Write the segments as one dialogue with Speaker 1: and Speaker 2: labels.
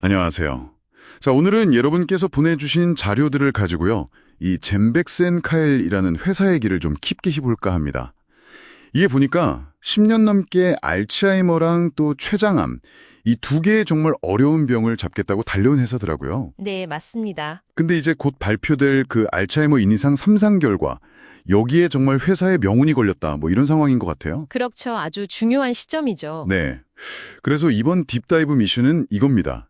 Speaker 1: 안녕하세요. 자, 오늘은 여러분께서 보내주신 자료들을 가지고요. 이 젬백센카엘이라는 회사 얘기를 좀 깊게 해볼까 합니다. 이게 보니까 10년 넘게 알츠하이머랑 또 췌장암, 이 두 개의 정말 어려운 병을 잡겠다고 달려온 회사더라고요.
Speaker 2: 네, 맞습니다.
Speaker 1: 근데 이제 곧 발표될 그 알츠하이머 인이상 3상 결과, 여기에 정말 회사의 명운이 걸렸다, 뭐 이런 상황인 것 같아요.
Speaker 2: 그렇죠. 아주 중요한 시점이죠.
Speaker 1: 네. 그래서 이번 딥다이브 미션은 이겁니다.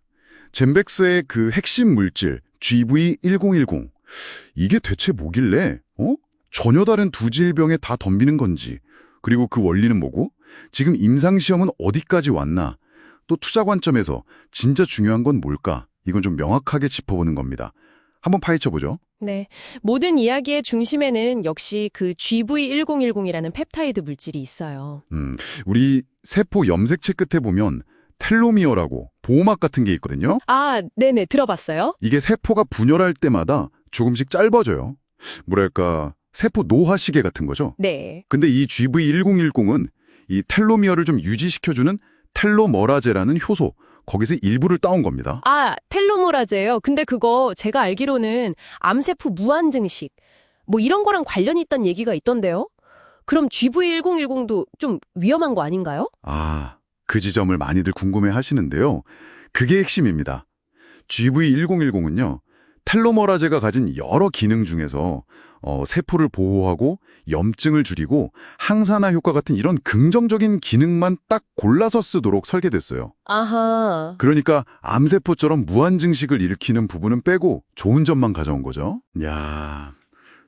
Speaker 1: 젬백스의 그 핵심 물질 GV1010 이게 대체 뭐길래 전혀 다른 두 질병에 다 덤비는 건지, 그리고 그 원리는 뭐고, 지금 임상시험은 어디까지 왔나, 또 투자 관점에서 진짜 중요한 건 뭘까, 이건 좀 명확하게 짚어보는 겁니다. 한번 파헤쳐보죠.
Speaker 2: 네. 모든 이야기의 중심에는 역시 그 GV1010이라는 펩타이드 물질이 있어요.
Speaker 1: 우리 세포 염색체 끝에 보면 텔로미어라고 보호막 같은 게 있거든요.
Speaker 2: 아, 네네. 들어봤어요?
Speaker 1: 이게 세포가 분열할 때마다 조금씩 짧아져요. 뭐랄까, 세포 노화 시계 같은 거죠.
Speaker 2: 네.
Speaker 1: 근데 이 GV1010은 이 텔로미어를 좀 유지시켜주는 텔로머라제라는 효소, 거기서 일부를 따온 겁니다.
Speaker 2: 아, 텔로모라제요. 근데 그거 제가 알기로는 암세포 무한 증식, 뭐 이런 거랑 관련이 있다는 얘기가 있던데요? 그럼 GV1010도 좀 위험한 거 아닌가요?
Speaker 1: 아, 그 지점을 많이들 궁금해 하시는데요. 그게 핵심입니다. GV1010은요, 텔로머라제가 가진 여러 기능 중에서 세포를 보호하고 염증을 줄이고 항산화 효과 같은 이런 긍정적인 기능만 딱 골라서 쓰도록 설계됐어요.
Speaker 2: 아하.
Speaker 1: 그러니까 암세포처럼 무한증식을 일으키는 부분은 빼고 좋은 점만 가져온 거죠. 야,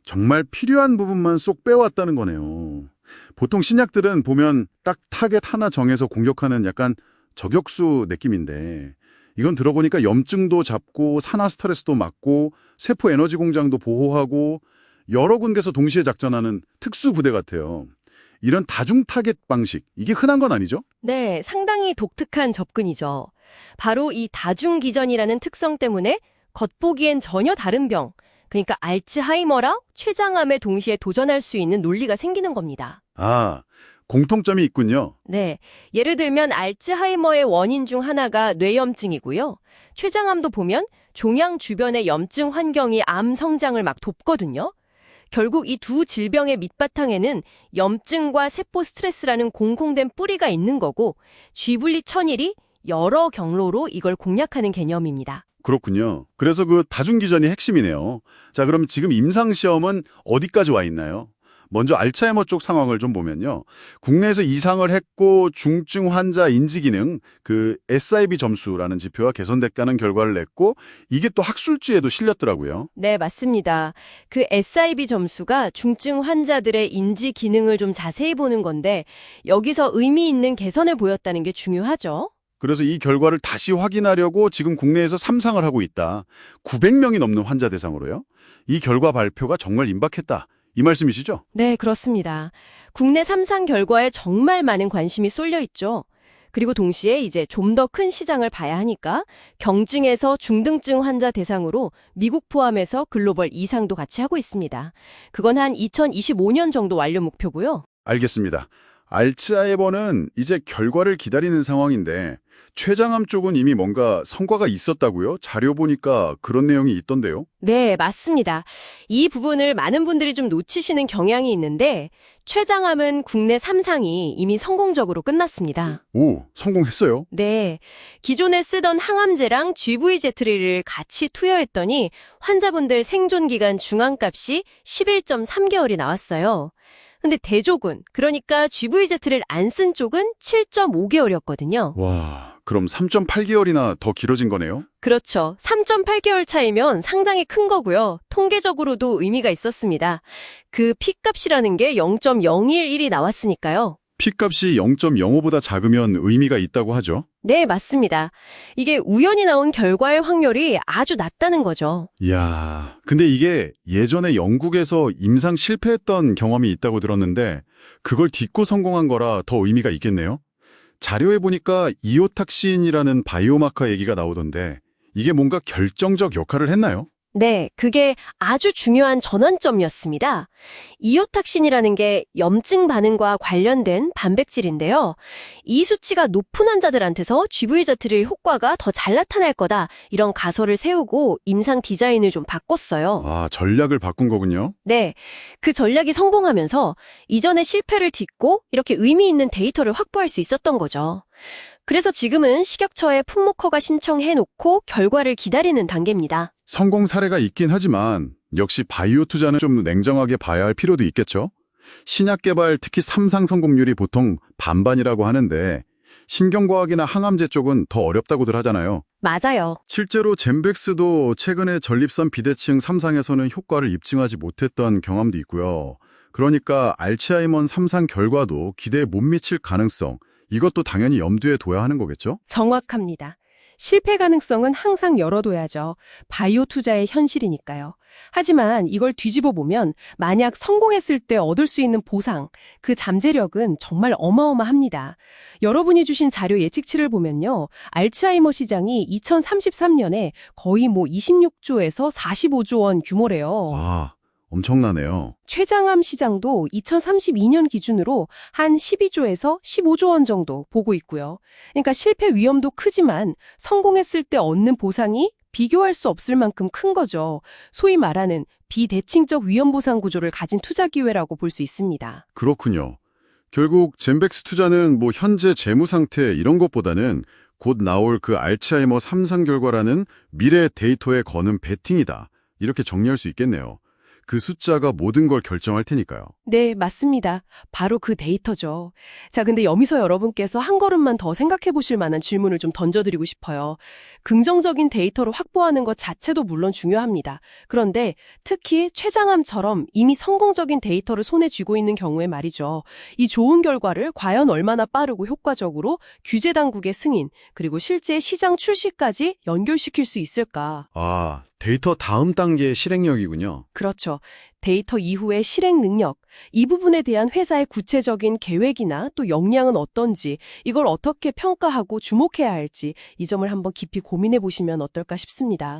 Speaker 1: 정말 필요한 부분만 쏙 빼왔다는 거네요. 보통 신약들은 보면 딱 타겟 하나 정해서 공격하는 약간 저격수 느낌인데, 이건 들어보니까 염증도 잡고 산화 스트레스도 막고 세포 에너지 공장도 보호하고 여러 군데서 동시에 작전하는 특수 부대 같아요. 이런 다중 타겟 방식, 이게 흔한 건 아니죠?
Speaker 2: 네, 상당히 독특한 접근이죠. 바로 이 다중기전이라는 특성 때문에 겉보기엔 전혀 다른 병, 그러니까 알츠하이머랑 췌장암에 동시에 도전할 수 있는 논리가 생기는 겁니다.
Speaker 1: 아, 공통점이 있군요.
Speaker 2: 네, 예를 들면 알츠하이머의 원인 중 하나가 뇌염증이고요. 췌장암도 보면 종양 주변의 염증 환경이 암 성장을 막 돕거든요. 결국 이 두 질병의 밑바탕에는 염증과 세포 스트레스라는 공통된 뿌리가 있는 거고, 쥐분리 천일이 여러 경로로 이걸 공략하는 개념입니다.
Speaker 1: 그렇군요. 그래서 그 다중기전이 핵심이네요. 자, 그럼 지금 임상시험은 어디까지 와 있나요? 먼저 알츠하이머 쪽 상황을 좀 보면요. 국내에서 이상을 했고 중증 환자 인지기능, 그 SIB 점수라는 지표가 개선됐다는 결과를 냈고, 이게 또 학술지에도 실렸더라고요.
Speaker 2: 네, 맞습니다. 그 SIB 점수가 중증 환자들의 인지 기능을 좀 자세히 보는 건데, 여기서 의미 있는 개선을 보였다는 게 중요하죠.
Speaker 1: 그래서 이 결과를 다시 확인하려고 지금 국내에서 3상을 하고 있다. 900명이 넘는 환자 대상으로요. 이 결과 발표가 정말 임박했다, 이 말씀이시죠?
Speaker 2: 네, 그렇습니다. 국내 3상 결과에 정말 많은 관심이 쏠려 있죠. 그리고 동시에 이제 좀 더 큰 시장을 봐야 하니까 경증에서 중등증 환자 대상으로 미국 포함해서 글로벌 2상도 같이 하고 있습니다. 그건 한 2025년 정도 완료 목표고요.
Speaker 1: 알겠습니다. 알츠하이머는 이제 결과를 기다리는 상황인데, 췌장암 쪽은 이미 뭔가 성과가 있었다고요? 자료 보니까 그런 내용이 있던데요.
Speaker 2: 네, 맞습니다. 이 부분을 많은 분들이 좀 놓치시는 경향이 있는데, 췌장암은 국내 3상이 이미 성공적으로 끝났습니다.
Speaker 1: 오, 성공했어요.
Speaker 2: 네, 기존에 쓰던 항암제랑 GV제트리를 같이 투여했더니 환자분들 생존 기간 중앙값이 11.3개월이 나왔어요. 근데 대조군, 그러니까 GV제트를 안 쓴 쪽은 7.5개월이었거든요.
Speaker 1: 와, 그럼 3.8개월이나 더 길어진 거네요?
Speaker 2: 그렇죠. 3.8개월 차이면 상당히 큰 거고요. 통계적으로도 의미가 있었습니다. 그 P값이라는 게 0.011이 나왔으니까요.
Speaker 1: P값이 0.05보다 작으면 의미가 있다고 하죠.
Speaker 2: 네, 맞습니다. 이게 우연히 나온 결과의 확률이 아주 낮다는 거죠.
Speaker 1: 이야, 근데 이게 예전에 영국에서 임상 실패했던 경험이 있다고 들었는데, 그걸 딛고 성공한 거라 더 의미가 있겠네요. 자료에 보니까 이오탁신이라는 바이오마커 얘기가 나오던데, 이게 뭔가 결정적 역할을 했나요?
Speaker 2: 네, 그게 아주 중요한 전환점이었습니다. 이오탁신이라는 게 염증 반응과 관련된 단백질인데요. 이 수치가 높은 환자들한테서 GV자트릴 효과가 더 잘 나타날 거다, 이런 가설을 세우고 임상 디자인을 좀 바꿨어요.
Speaker 1: 아, 전략을 바꾼 거군요.
Speaker 2: 네, 그 전략이 성공하면서 이전의 실패를 딛고 이렇게 의미 있는 데이터를 확보할 수 있었던 거죠. 그래서 지금은 식약처에 품목허가 신청해놓고 결과를 기다리는 단계입니다.
Speaker 1: 성공 사례가 있긴 하지만 역시 바이오 투자는 좀 냉정하게 봐야 할 필요도 있겠죠? 신약 개발, 특히 3상 성공률이 보통 반반이라고 하는데 신경과학이나 항암제 쪽은 더 어렵다고들 하잖아요.
Speaker 2: 맞아요.
Speaker 1: 실제로 젠백스도 최근에 전립선 비대칭 3상에서는 효과를 입증하지 못했던 경험도 있고요. 그러니까 알츠하이머 3상 결과도 기대에 못 미칠 가능성, 이것도 당연히 염두에 둬야 하는 거겠죠?
Speaker 3: 정확합니다. 실패 가능성은 항상 열어둬야죠. 바이오 투자의 현실이니까요. 하지만 이걸 뒤집어 보면 만약 성공했을 때 얻을 수 있는 보상, 그 잠재력은 정말 어마어마합니다. 여러분이 주신 자료 예측치를 보면요. 알츠하이머 시장이 2033년에 거의 26조에서 45조 원 규모래요.
Speaker 1: 와, 엄청나네요.
Speaker 3: 췌장암 시장도 2032년 기준으로 한 12조에서 15조 원 정도 보고 있고요. 그러니까 실패 위험도 크지만 성공했을 때 얻는 보상이 비교할 수 없을 만큼 큰 거죠. 소위 말하는 비대칭적 위험 보상 구조를 가진 투자 기회라고 볼 수 있습니다.
Speaker 1: 그렇군요. 결국 젠백스 투자는 현재 재무 상태 이런 것보다는 곧 나올 그 알츠하이머 3상 결과라는 미래 데이터에 거는 베팅이다. 이렇게 정리할 수 있겠네요. 그 숫자가 모든 걸 결정할 테니까요.
Speaker 3: 네, 맞습니다. 바로 그 데이터죠. 자, 근데 여미서 여러분께서 한 걸음만 더 생각해 보실 만한 질문을 좀 던져드리고 싶어요. 긍정적인 데이터를 확보하는 것 자체도 물론 중요합니다. 그런데 특히 췌장암처럼 이미 성공적인 데이터를 손에 쥐고 있는 경우에 말이죠. 이 좋은 결과를 과연 얼마나 빠르고 효과적으로 규제 당국의 승인, 그리고 실제 시장 출시까지 연결시킬 수 있을까?
Speaker 1: 아, 데이터 다음 단계의 실행력이군요.
Speaker 3: 그렇죠. 데이터 이후의 실행 능력, 이 부분에 대한 회사의 구체적인 계획이나 또 역량은 어떤지, 이걸 어떻게 평가하고 주목해야 할지 이 점을 한번 깊이 고민해 보시면 어떨까 싶습니다.